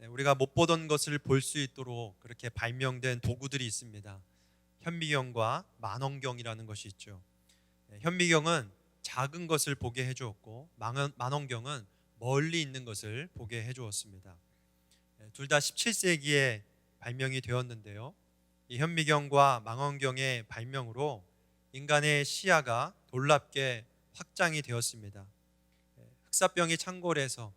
우리가 못 보던 것을 볼 수 있도록 그렇게 발명된 도구들이 있습니다. 현미경과 만원경이라는 것이 있죠. 현미경은 작은 것을 보게 해주었고 만원경은 멀리 있는 것을 보게 해주었습니다. 둘 다 17세기에 발명이 되었는데요. 이 현미경과 망원경의 발명으로 인간의 시야가 놀랍게 확장이 되었습니다. 흑사병이 창궐해서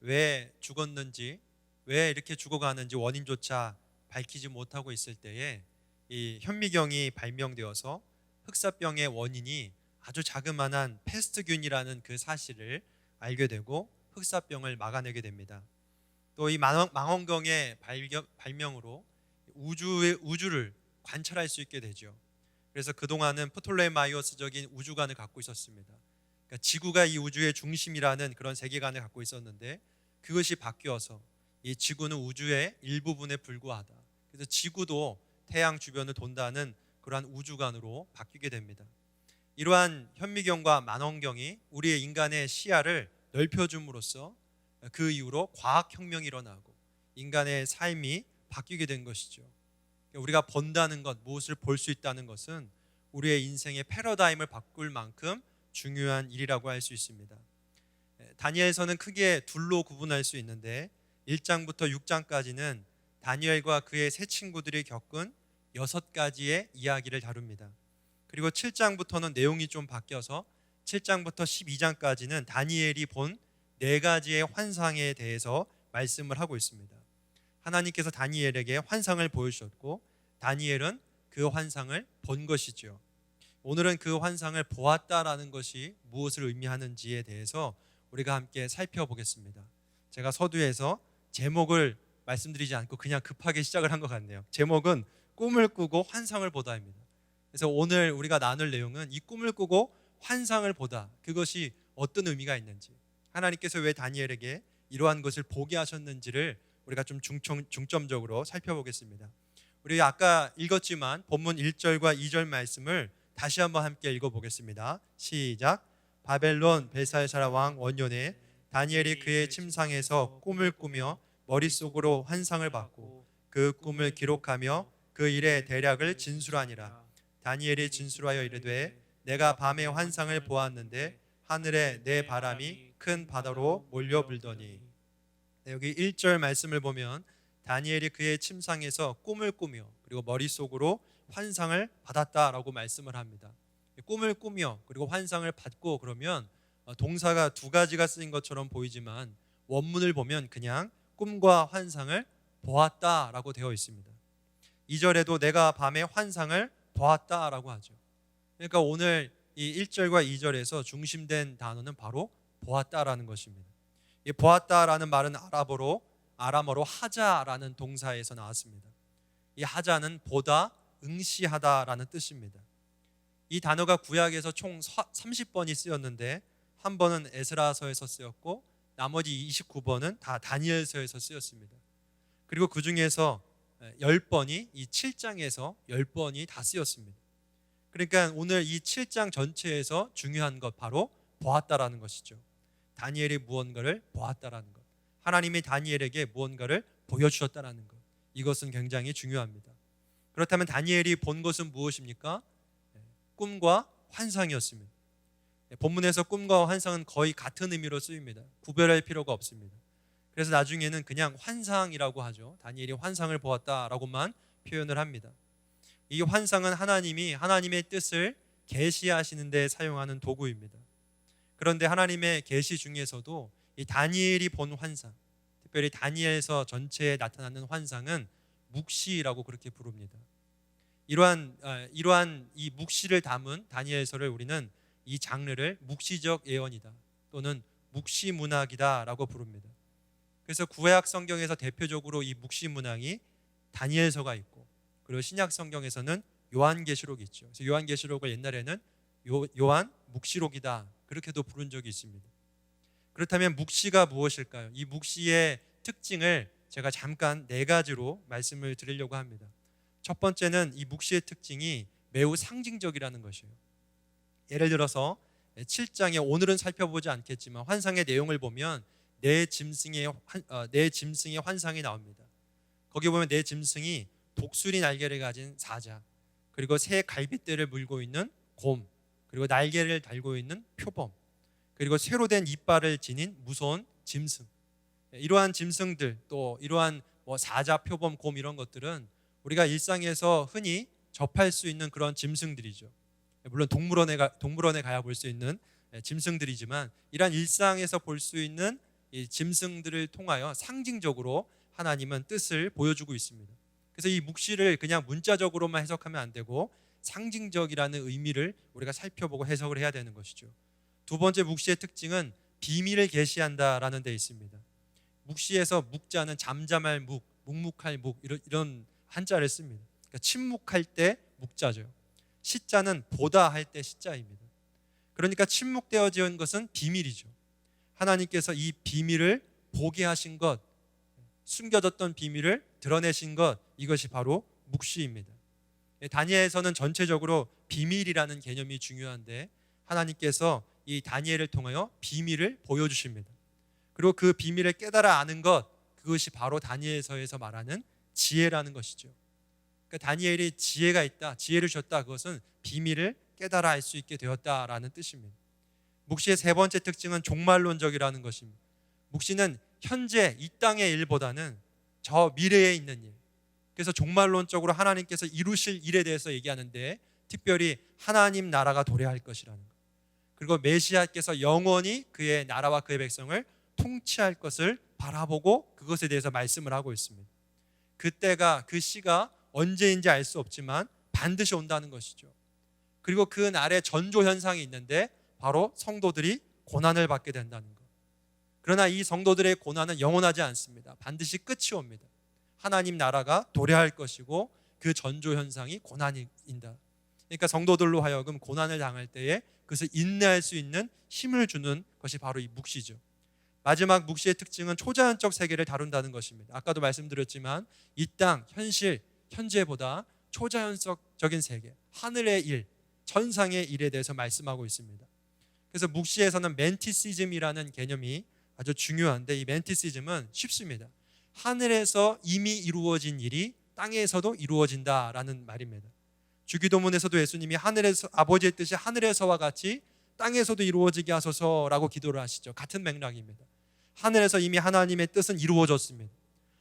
왜 죽었는지, 왜 이렇게 죽어가는지 원인조차 밝히지 못하고 있을 때에 이 현미경이 발명되어서 흑사병의 원인이 아주 자그마한 패스트균이라는 그 사실을 알게 되고 흑사병을 막아내게 됩니다. 또 이 망원경의 발명으로 우주를 관찰할 수 있게 되죠. 그래서 그동안은 프톨레마이오스적인 우주관을 갖고 있었습니다. 그러니까 지구가 이 우주의 중심이라는 그런 세계관을 갖고 있었는데 그것이 바뀌어서 이 지구는 우주의 일부분에 불과하다. 그래서 지구도 태양 주변을 돈다는 그러한 우주관으로 바뀌게 됩니다. 이러한 현미경과 만원경이 우리의 인간의 시야를 넓혀줌으로써 그 이후로 과학혁명이 일어나고 인간의 삶이 바뀌게 된 것이죠. 우리가 본다는 것, 무엇을 볼 수 있다는 것은 우리의 인생의 패러다임을 바꿀 만큼 중요한 일이라고 할 수 있습니다. 다니엘서는 크게 둘로 구분할 수 있는데 1장부터 6장까지는 다니엘과 그의 세 친구들이 겪은 6가지의 이야기를 다룹니다. 그리고 7장부터는 내용이 좀 바뀌어서 7장부터 12장까지는 다니엘이 본 4가지의 환상에 대해서 말씀을 하고 있습니다. 하나님께서 다니엘에게 환상을 보여주셨고 다니엘은 그 환상을 본 것이죠. 오늘은 그 환상을 보았다라는 것이 무엇을 의미하는지에 대해서 우리가 함께 살펴보겠습니다. 제가 서두에서 제목을 말씀드리지 않고 그냥 급하게 시작을 한 것 같네요. 제목은 꿈을 꾸고 환상을 보다입니다. 그래서 오늘 우리가 나눌 내용은 이 꿈을 꾸고 환상을 보다, 그것이 어떤 의미가 있는지, 하나님께서 왜 다니엘에게 이러한 것을 보게 하셨는지를 우리가 좀 중점적으로 살펴보겠습니다. 우리 아까 읽었지만 본문 1절과 2절 말씀을 다시 한번 함께 읽어보겠습니다. 시작. 바벨론 벨사르사라 왕 원년에 다니엘이 그의 침상에서 꿈을 꾸며 머릿속으로 환상을 받고 그 꿈을 기록하며 그 일의 대략을 진술하니라. 다니엘이 진술하여 이르되 내가 밤에 환상을 보았는데 하늘에 내 바람이 큰 바다로 몰려 불더니. 여기 1절 말씀을 보면 다니엘이 그의 침상에서 꿈을 꾸며 그리고 머릿속으로 환상을 받았다라고 말씀을 합니다. 꿈을 꾸며 그리고 환상을 받고 그러면 동사가 2가지가 쓰인 것처럼 보이지만 원문을 보면 그냥 꿈과 환상을 보았다라고 되어 있습니다. 2절에도 내가 밤에 환상을 보았다라고 하죠. 그러니까 오늘 이 1절과 2절에서 중심된 단어는 바로 보았다라는 것입니다. 이 보았다라는 말은 아람어로 하자라는 동사에서 나왔습니다. 이 하자는 보다, 응시하다라는 뜻입니다. 이 단어가 구약에서 총 30번이 쓰였는데 한 번은 에스라서에서 쓰였고 나머지 29번은 다 다니엘서에서 쓰였습니다. 그리고 그 중에서 10번이 이 7장에서 10번이 다 쓰였습니다. 그러니까 오늘 이 7장 전체에서 중요한 것 바로 보았다라는 것이죠. 다니엘이 무언가를 보았다라는 것, 하나님이 다니엘에게 무언가를 보여주셨다라는 것, 이것은 굉장히 중요합니다. 그렇다면 다니엘이 본 것은 무엇입니까? 꿈과 환상이었습니다. 본문에서 꿈과 환상은 거의 같은 의미로 쓰입니다. 구별할 필요가 없습니다. 그래서 나중에는 그냥 환상이라고 하죠. 다니엘이 환상을 보았다라고만 표현을 합니다. 이 환상은 하나님이 하나님의 뜻을 계시하시는 데 사용하는 도구입니다. 그런데 하나님의 계시 중에서도 이 다니엘이 본 환상, 특별히 다니엘서 전체에 나타나는 환상은 묵시라고 그렇게 부릅니다. 이러한 이 묵시를 담은 다니엘서를 우리는 이 장르를 묵시적 예언이다 또는 묵시 문학이다라고 부릅니다. 그래서 구약 성경에서 대표적으로 이 묵시 문학이 다니엘서가 있고, 그리고 신약 성경에서는 요한계시록이 있죠. 그래서 요한계시록을 옛날에는 요한 묵시록이다 그렇게도 부른 적이 있습니다. 그렇다면 묵시가 무엇일까요? 이 묵시의 특징을 제가 잠깐 4가지로 말씀을 드리려고 합니다. 첫 번째는 이 묵시의 특징이 매우 상징적이라는 것이에요. 예를 들어서 7장에 오늘은 살펴보지 않겠지만 환상의 내용을 보면 네 짐승의 환상이 나옵니다. 거기 보면 네 짐승이 독수리 날개를 가진 사자, 그리고 새 갈빗대를 물고 있는 곰, 그리고 날개를 달고 있는 표범, 그리고 쇠로 된 이빨을 지닌 무서운 짐승. 이러한 짐승들, 또 이러한 사자, 표범, 곰 이런 것들은 우리가 일상에서 흔히 접할 수 있는 그런 짐승들이죠. 물론 동물원에 가야 볼 수 있는 짐승들이지만, 이러한 일상에서 볼 수 있는 이 짐승들을 통하여 상징적으로 하나님은 뜻을 보여주고 있습니다. 그래서 이 묵시를 그냥 문자적으로만 해석하면 안 되고 상징적이라는 의미를 우리가 살펴보고 해석을 해야 되는 것이죠. 두 번째 묵시의 특징은 비밀을 계시한다라는 데 있습니다. 묵시에서 묵자는 잠잠할 묵, 묵묵할 묵 이런 한자를 씁니다. 그러니까 침묵할 때 묵자죠. 시자는 보다 할 때 시자입니다. 그러니까 침묵되어진 것은 비밀이죠. 하나님께서 이 비밀을 보게 하신 것, 숨겨졌던 비밀을 드러내신 것, 이것이 바로 묵시입니다. 다니엘에서는 전체적으로 비밀이라는 개념이 중요한데, 하나님께서 이 다니엘을 통하여 비밀을 보여주십니다. 그리고 그 비밀을 깨달아 아는 것, 그것이 바로 다니엘서에서 말하는 지혜라는 것이죠. 그러니까 다니엘이 지혜가 있다, 지혜를 줬다, 그것은 비밀을 깨달아 알 수 있게 되었다라는 뜻입니다. 묵시의 세 번째 특징은 종말론적이라는 것입니다. 묵시는 현재 이 땅의 일보다는 저 미래에 있는 일, 그래서 종말론적으로 하나님께서 이루실 일에 대해서 얘기하는데, 특별히 하나님 나라가 도래할 것이라는 것, 그리고 메시아께서 영원히 그의 나라와 그의 백성을 통치할 것을 바라보고 그것에 대해서 말씀을 하고 있습니다. 그때가, 그 시가 언제인지 알 수 없지만 반드시 온다는 것이죠. 그리고 그 날에 전조 현상이 있는데, 바로 성도들이 고난을 받게 된다는 것. 그러나 이 성도들의 고난은 영원하지 않습니다. 반드시 끝이 옵니다. 하나님 나라가 도래할 것이고 그 전조 현상이 고난이다. 그러니까 성도들로 하여금 고난을 당할 때에 그것을 인내할 수 있는 힘을 주는 것이 바로 이 묵시죠. 마지막 묵시의 특징은 초자연적 세계를 다룬다는 것입니다. 아까도 말씀드렸지만 이 땅, 현실, 현재보다 초자연적인 세계, 하늘의 일, 천상의 일에 대해서 말씀하고 있습니다. 그래서 묵시에서는 멘티시즘이라는 개념이 아주 중요한데, 이 멘티시즘은 쉽습니다. 하늘에서 이미 이루어진 일이 땅에서도 이루어진다라는 말입니다. 주기도문에서도 예수님이 하늘에서, 아버지의 뜻이 하늘에서와 같이 땅에서도 이루어지게 하소서라고 기도를 하시죠. 같은 맥락입니다. 하늘에서 이미 하나님의 뜻은 이루어졌습니다.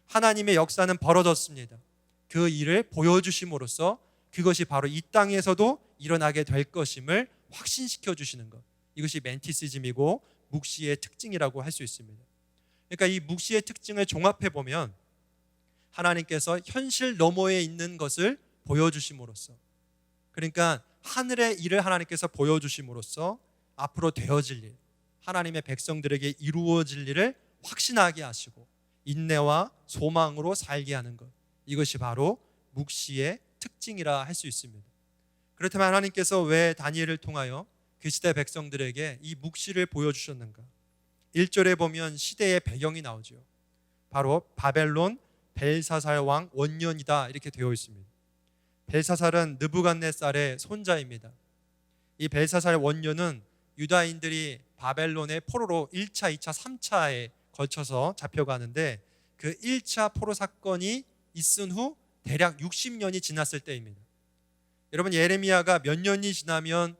하나님의 역사는 벌어졌습니다. 그 일을 보여주심으로써 그것이 바로 이 땅에서도 일어나게 될 것임을 확신시켜 주시는 것, 이것이 멘티시즘이고 묵시의 특징이라고 할 수 있습니다. 그러니까 이 묵시의 특징을 종합해 보면, 하나님께서 현실 너머에 있는 것을 보여주심으로써, 그러니까 하늘의 일을 하나님께서 보여주심으로써 앞으로 되어질 일, 하나님의 백성들에게 이루어질 일을 확신하게 하시고 인내와 소망으로 살게 하는 것, 이것이 바로 묵시의 특징이라 할 수 있습니다. 그렇다면 하나님께서 왜 다니엘을 통하여 그 시대 백성들에게 이 묵시를 보여주셨는가? 1절에 보면 시대의 배경이 나오죠. 바로 바벨론 벨사살 왕 원년이다, 이렇게 되어 있습니다. 벨사살은 느부갓네살의 손자입니다. 이 벨사살 원년은 유다인들이 바벨론의 포로로 1차, 2차, 3차에 걸쳐서 잡혀가는데, 그 1차 포로 사건이 있은 후 대략 60년이 지났을 때입니다. 여러분, 예레미야가 몇 년이 지나면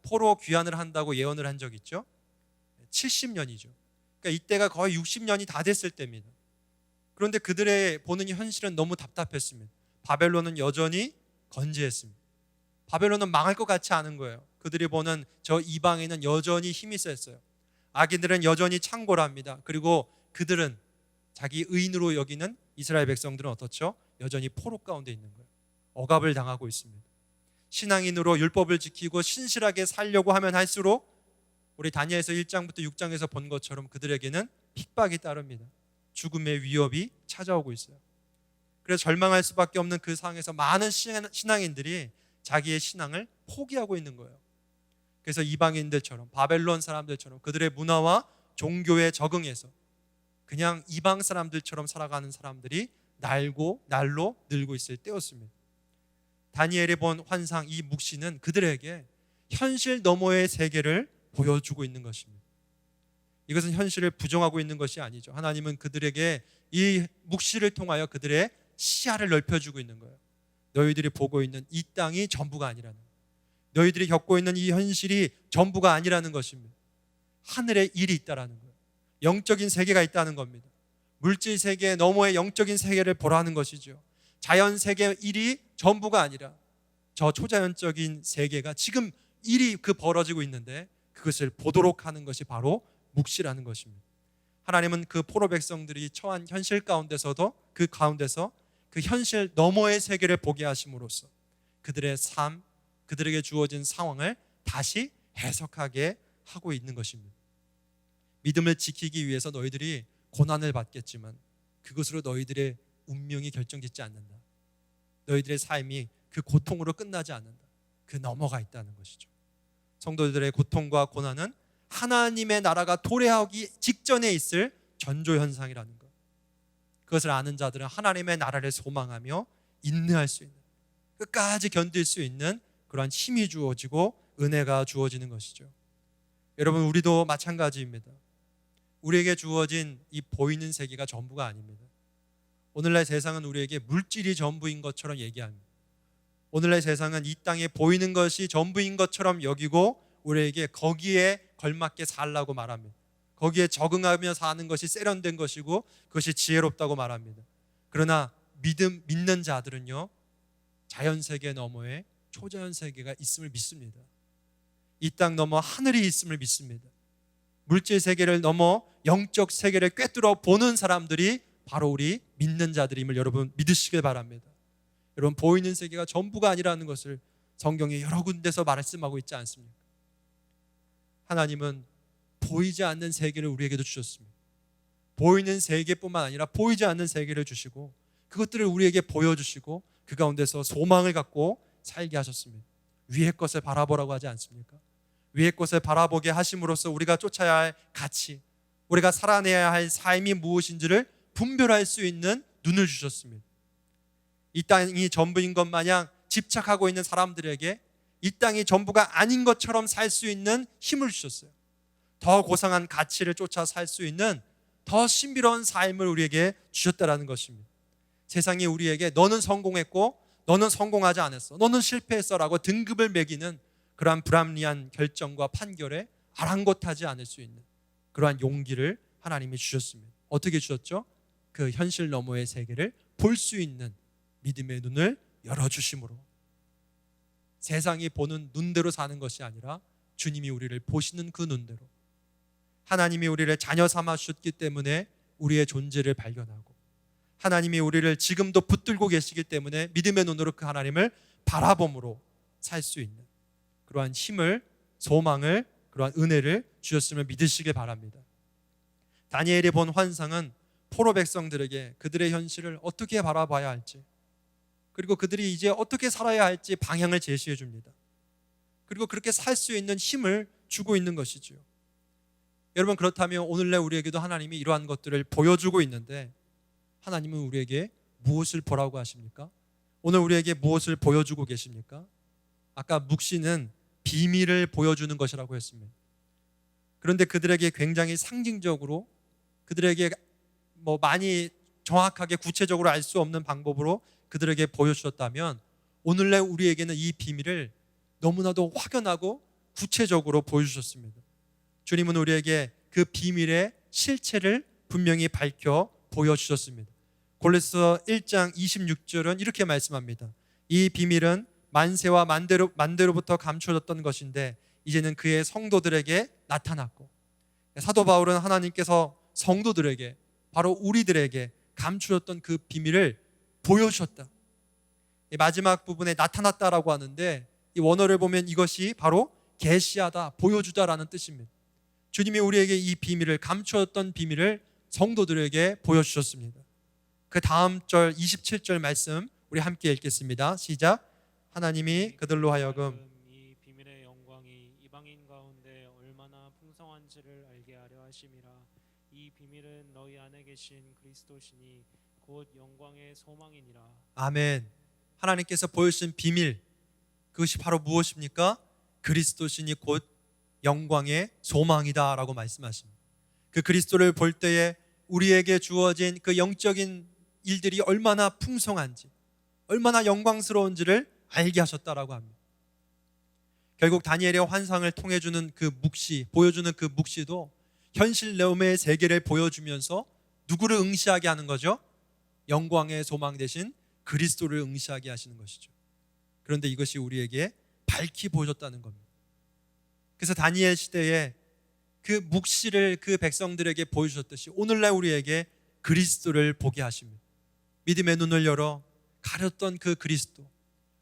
포로 귀환을 한다고 예언을 한 적 있죠? 70년이죠. 그러니까 이때가 거의 60년이 다 됐을 때입니다. 그런데 그들의 보는 현실은 너무 답답했습니다. 바벨론은 여전히 건재했습니다. 바벨론은 망할 것 같지 않은 거예요. 그들이 보는 저 이방에는 여전히 힘이 셌어요. 악인들은 여전히 창궐합니다. 그리고 그들은, 자기 의인으로 여기는 이스라엘 백성들은 어떻죠? 여전히 포로 가운데 있는 거예요. 억압을 당하고 있습니다. 신앙인으로 율법을 지키고 신실하게 살려고 하면 할수록, 우리 다니엘서 1장부터 6장에서 본 것처럼 그들에게는 핍박이 따릅니다. 죽음의 위협이 찾아오고 있어요. 그래서 절망할 수밖에 없는 그 상황에서 많은 신앙인들이 자기의 신앙을 포기하고 있는 거예요. 그래서 이방인들처럼, 바벨론 사람들처럼 그들의 문화와 종교에 적응해서 그냥 이방 사람들처럼 살아가는 사람들이 날로 늘고 있을 때였습니다. 다니엘이 본 환상, 이 묵시는 그들에게 현실 너머의 세계를 보여주고 있는 것입니다. 이것은 현실을 부정하고 있는 것이 아니죠. 하나님은 그들에게 이 묵시를 통하여 그들의 시야를 넓혀주고 있는 거예요. 너희들이 보고 있는 이 땅이 전부가 아니라는 거예요. 너희들이 겪고 있는 이 현실이 전부가 아니라는 것입니다. 하늘에 일이 있다라는 거예요. 영적인 세계가 있다는 겁니다. 물질 세계 너머의 영적인 세계를 보라는 것이죠. 자연 세계 일이 전부가 아니라 저 초자연적인 세계가 지금 일이 벌어지고 있는데 그것을 보도록 하는 것이 바로 묵시라는 것입니다. 하나님은 그 포로 백성들이 처한 현실 가운데서도 그 가운데서 그 현실 너머의 세계를 보게 하심으로써 그들의 삶, 그들에게 주어진 상황을 다시 해석하게 하고 있는 것입니다. 믿음을 지키기 위해서 너희들이 고난을 받겠지만 그것으로 너희들의 운명이 결정짓지 않는다. 너희들의 삶이 그 고통으로 끝나지 않는다. 그 너머가 있다는 것이죠. 성도들의 고통과 고난은 하나님의 나라가 도래하기 직전에 있을 전조현상이라는 것. 그것을 아는 자들은 하나님의 나라를 소망하며 인내할 수 있는, 끝까지 견딜 수 있는 그러한 힘이 주어지고 은혜가 주어지는 것이죠. 여러분, 우리도 마찬가지입니다. 우리에게 주어진 이 보이는 세계가 전부가 아닙니다. 오늘날 세상은 우리에게 물질이 전부인 것처럼 얘기합니다. 오늘날 세상은 이 땅에 보이는 것이 전부인 것처럼 여기고 우리에게 거기에 걸맞게 살라고 말합니다. 거기에 적응하며 사는 것이 세련된 것이고 그것이 지혜롭다고 말합니다. 그러나 믿는 자들은요, 자연세계 너머에 초자연세계가 있음을 믿습니다. 이 땅 너머 하늘이 있음을 믿습니다. 물질 세계를 넘어 영적 세계를 꿰뚫어 보는 사람들이 바로 우리 믿는 자들임을 여러분 믿으시길 바랍니다. 여러분, 보이는 세계가 전부가 아니라는 것을 성경에 여러 군데서 말씀하고 있지 않습니까? 하나님은 보이지 않는 세계를 우리에게도 주셨습니다. 보이는 세계뿐만 아니라 보이지 않는 세계를 주시고 그것들을 우리에게 보여주시고 그 가운데서 소망을 갖고 살게 하셨습니다. 위의 것을 바라보라고 하지 않습니까? 위의 것을 바라보게 하심으로써 우리가 쫓아야 할 가치, 우리가 살아내야 할 삶이 무엇인지를 분별할 수 있는 눈을 주셨습니다. 이 땅이 전부인 것 마냥 집착하고 있는 사람들에게 이 땅이 전부가 아닌 것처럼 살 수 있는 힘을 주셨어요. 더 고상한 가치를 쫓아 살 수 있는 더 신비로운 삶을 우리에게 주셨다라는 것입니다. 세상이 우리에게 너는 성공했고 너는 성공하지 않았어, 너는 실패했어라고 등급을 매기는 그러한 불합리한 결정과 판결에 아랑곳하지 않을 수 있는 그러한 용기를 하나님이 주셨습니다. 어떻게 주셨죠? 그 현실 너머의 세계를 볼 수 있는 믿음의 눈을 열어주심으로, 세상이 보는 눈대로 사는 것이 아니라 주님이 우리를 보시는 그 눈대로, 하나님이 우리를 자녀 삼아 주셨기 때문에 우리의 존재를 발견하고 하나님이 우리를 지금도 붙들고 계시기 때문에 믿음의 눈으로 그 하나님을 바라봄으로 살 수 있는 그러한 힘을, 소망을, 그러한 은혜를 주셨음을 믿으시길 바랍니다. 다니엘이 본 환상은 포로 백성들에게 그들의 현실을 어떻게 바라봐야 할지, 그리고 그들이 이제 어떻게 살아야 할지 방향을 제시해 줍니다. 그리고 그렇게 살 수 있는 힘을 주고 있는 것이죠. 여러분, 그렇다면 오늘날 우리에게도 하나님이 이러한 것들을 보여주고 있는데 하나님은 우리에게 무엇을 보라고 하십니까? 오늘 우리에게 무엇을 보여주고 계십니까? 아까 묵시는 비밀을 보여주는 것이라고 했습니다. 그런데 그들에게 굉장히 상징적으로, 그들에게 많이 정확하게 구체적으로 알 수 없는 방법으로 그들에게 보여주셨다면 오늘날 우리에게는 이 비밀을 너무나도 확연하고 구체적으로 보여주셨습니다. 주님은 우리에게 그 비밀의 실체를 분명히 밝혀 보여주셨습니다. 골로새 1장 26절은 이렇게 말씀합니다. 이 비밀은 만세와 만대로부터 감춰졌던 것인데 이제는 그의 성도들에게 나타났고, 사도 바울은 하나님께서 성도들에게, 바로 우리들에게 감추었던 그 비밀을 보여주셨다. 마지막 부분에 나타났다라고 하는데 이 원어를 보면 이것이 바로 계시하다, 보여주다라는 뜻입니다. 주님이 우리에게 이 비밀을, 감추었던 비밀을 성도들에게 보여주셨습니다. 그 다음 절 27절 말씀 우리 함께 읽겠습니다. 시작. 하나님이 그들로 하여금 이 비밀의 영광이 이방인 가운데 얼마나 풍성한지를 알게 하려 하심이라. 이 비밀은 너희 안에 계신 그리스도시니 곧 영광의 소망이니라. 아멘. 하나님께서 보여주신 비밀, 그것이 바로 무엇입니까? 그리스도시니 곧 영광의 소망이다 라고 말씀하십니다. 그 그리스도를 볼 때에 우리에게 주어진 그 영적인 일들이 얼마나 풍성한지, 얼마나 영광스러운지를 알게 하셨다라고 합니다. 결국 다니엘의 환상을 통해 주는 그 묵시, 보여주는 그 묵시도 현실 내음의 세계를 보여주면서 누구를 응시하게 하는 거죠? 영광의 소망 대신 그리스도를 응시하게 하시는 것이죠. 그런데 이것이 우리에게 밝히 보여줬다는 겁니다. 그래서 다니엘 시대에 그 묵시를 그 백성들에게 보여주셨듯이 오늘날 우리에게 그리스도를 보게 하십니다. 믿음의 눈을 열어 가렸던 그 그리스도,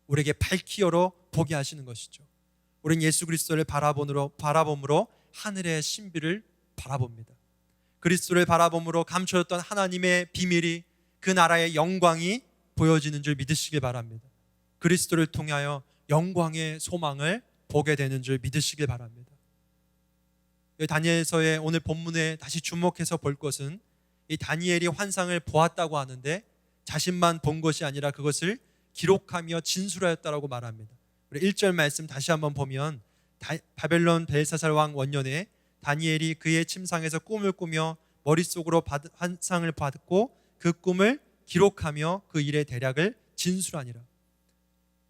우리에게 밝히 열어 보게 하시는 것이죠. 우리는 예수 그리스도를 바라봄으로 하늘의 신비를 바라봅니다. 그리스도를 바라봄으로 감춰졌던 하나님의 비밀이, 그 나라의 영광이 보여지는 줄 믿으시길 바랍니다. 그리스도를 통하여 영광의 소망을 보게 되는 줄 믿으시길 바랍니다. 다니엘서의 오늘 본문에 다시 주목해서 볼 것은 이 다니엘이 환상을 보았다고 하는데 자신만 본 것이 아니라 그것을 기록하며 진술하였다라고 말합니다. 우리 1절 말씀 다시 한번 보면 바벨론 벨사살 왕 원년에 다니엘이 그의 침상에서 꿈을 꾸며 머릿속으로 환상을 받고 그 꿈을 기록하며 그 일의 대략을 진술하니라.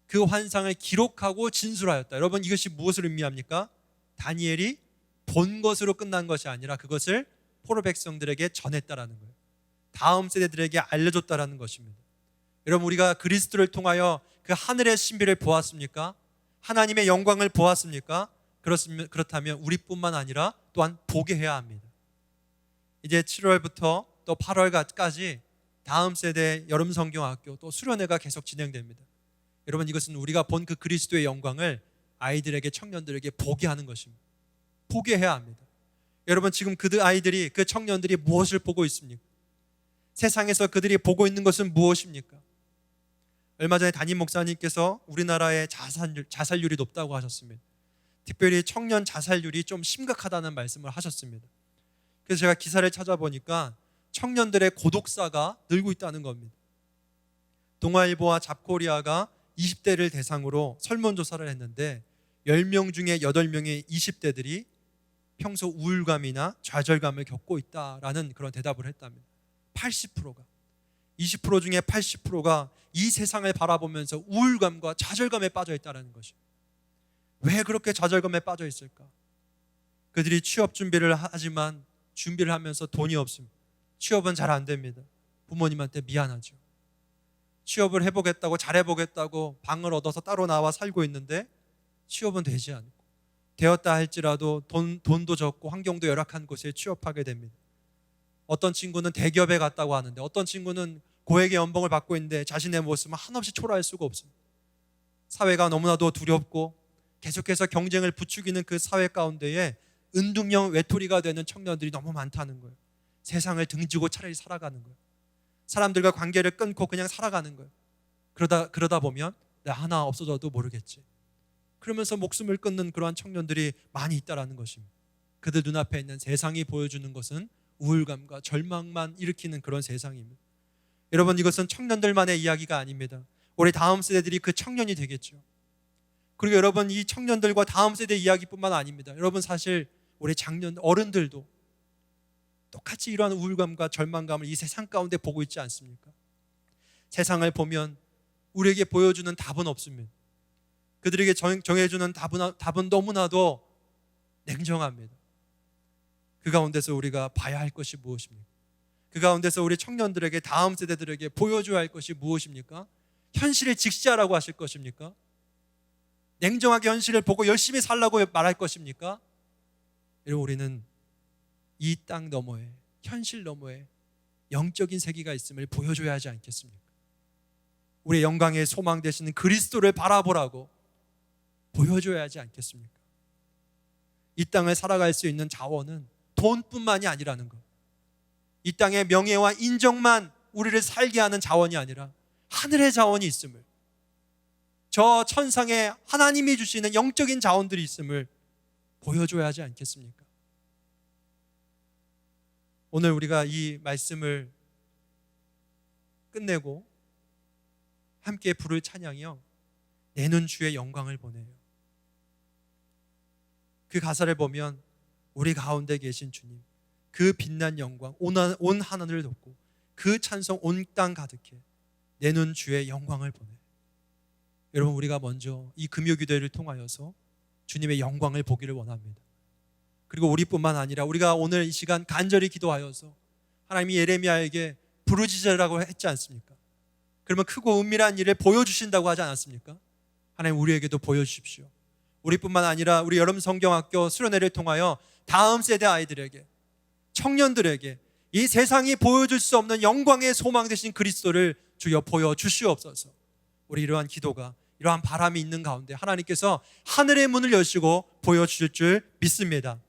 그 환상을 기록하고 진술하였다. 여러분, 이것이 무엇을 의미합니까? 다니엘이 본 것으로 끝난 것이 아니라 그것을 포로 백성들에게 전했다라는 거예요. 다음 세대들에게 알려줬다라는 것입니다. 여러분, 우리가 그리스도를 통하여 그 하늘의 신비를 보았습니까? 하나님의 영광을 보았습니까? 그렇다면 우리뿐만 아니라 또한 보게 해야 합니다. 이제 7월부터 또 8월까지 다음 세대 여름성경학교 또 수련회가 계속 진행됩니다. 여러분, 이것은 우리가 본 그 그리스도의 영광을 아이들에게, 청년들에게 보게 하는 것입니다. 보게 해야 합니다. 여러분, 지금 그 아이들이, 그 청년들이 무엇을 보고 있습니까? 세상에서 그들이 보고 있는 것은 무엇입니까? 얼마 전에 담임 목사님께서 우리나라의 자살률이 높다고 하셨습니다. 특별히 청년 자살률이 좀 심각하다는 말씀을 하셨습니다. 그래서 제가 기사를 찾아보니까 청년들의 고독사가 늘고 있다는 겁니다. 동아일보와 잡코리아가 20대를 대상으로 설문조사를 했는데 10명 중에 8명의 20대들이 평소 우울감이나 좌절감을 겪고 있다라는 그런 대답을 했답니다. 80%가 20% 중에 80%가 이 세상을 바라보면서 우울감과 좌절감에 빠져 있다는 것입니다. 왜 그렇게 좌절감에 빠져 있을까? 그들이 취업 준비를 하지만 준비를 하면서 돈이 없습니다. 취업은 잘 안 됩니다. 부모님한테 미안하죠. 취업을 해보겠다고, 잘해보겠다고 방을 얻어서 따로 나와 살고 있는데 취업은 되지 않고, 되었다 할지라도 돈도 적고 환경도 열악한 곳에 취업하게 됩니다. 어떤 친구는 대기업에 갔다고 하는데 어떤 친구는 고액의 연봉을 받고 있는데 자신의 모습은 한없이 초라할 수가 없습니다. 사회가 너무나도 두렵고 계속해서 경쟁을 부추기는 그 사회 가운데에 은둔형 외톨이가 되는 청년들이 너무 많다는 거예요. 세상을 등지고 차라리 살아가는 거예요. 사람들과 관계를 끊고 그냥 살아가는 거예요. 그러다 보면 나 하나 없어져도 모르겠지. 그러면서 목숨을 끊는 그러한 청년들이 많이 있다라는 것입니다. 그들 눈앞에 있는 세상이 보여주는 것은 우울감과 절망만 일으키는 그런 세상입니다. 여러분, 이것은 청년들만의 이야기가 아닙니다. 우리 다음 세대들이 그 청년이 되겠죠. 그리고 여러분, 이 청년들과 다음 세대 이야기뿐만 아닙니다. 여러분, 사실 우리 어른들도 똑같이 이러한 우울감과 절망감을 이 세상 가운데 보고 있지 않습니까? 세상을 보면 우리에게 보여주는 답은 없습니다. 그들에게 정해주는 답은 너무나도 냉정합니다. 그 가운데서 우리가 봐야 할 것이 무엇입니까? 그 가운데서 우리 청년들에게, 다음 세대들에게 보여줘야 할 것이 무엇입니까? 현실을 직시하라고 하실 것입니까? 냉정하게 현실을 보고 열심히 살라고 말할 것입니까? 여러분, 우리는 이 땅 너머에, 현실 너머에 영적인 세계가 있음을 보여줘야 하지 않겠습니까? 우리의 영광의 소망 되시는 그리스도를 바라보라고 보여줘야 하지 않겠습니까? 이 땅을 살아갈 수 있는 자원은 돈뿐만이 아니라는 것, 이 땅의 명예와 인정만 우리를 살게 하는 자원이 아니라 하늘의 자원이 있음을, 저 천상에 하나님이 주시는 영적인 자원들이 있음을 보여줘야 하지 않겠습니까? 오늘 우리가 이 말씀을 끝내고 함께 부를 찬양이요, 내는 주의 영광을 보내요. 그 가사를 보면 우리 가운데 계신 주님, 그 빛난 영광 온 하늘을 덮고 그 찬송 온 땅 가득해 내 눈 주의 영광을 보네. 여러분, 우리가 먼저 이 금요기도회를 통하여서 주님의 영광을 보기를 원합니다. 그리고 우리뿐만 아니라 우리가 오늘 이 시간 간절히 기도하여서 하나님이 예레미야에게 부르짖으라고 했지 않습니까? 그러면 크고 은밀한 일을 보여주신다고 하지 않았습니까? 하나님, 우리에게도 보여주십시오. 우리뿐만 아니라 우리 여름 성경학교 수련회를 통하여 다음 세대 아이들에게, 청년들에게 이 세상이 보여줄 수 없는 영광의 소망 되신 그리스도를 주여 보여주시옵소서. 우리 이러한 기도가, 이러한 바람이 있는 가운데 하나님께서 하늘의 문을 여시고 보여주실 줄 믿습니다.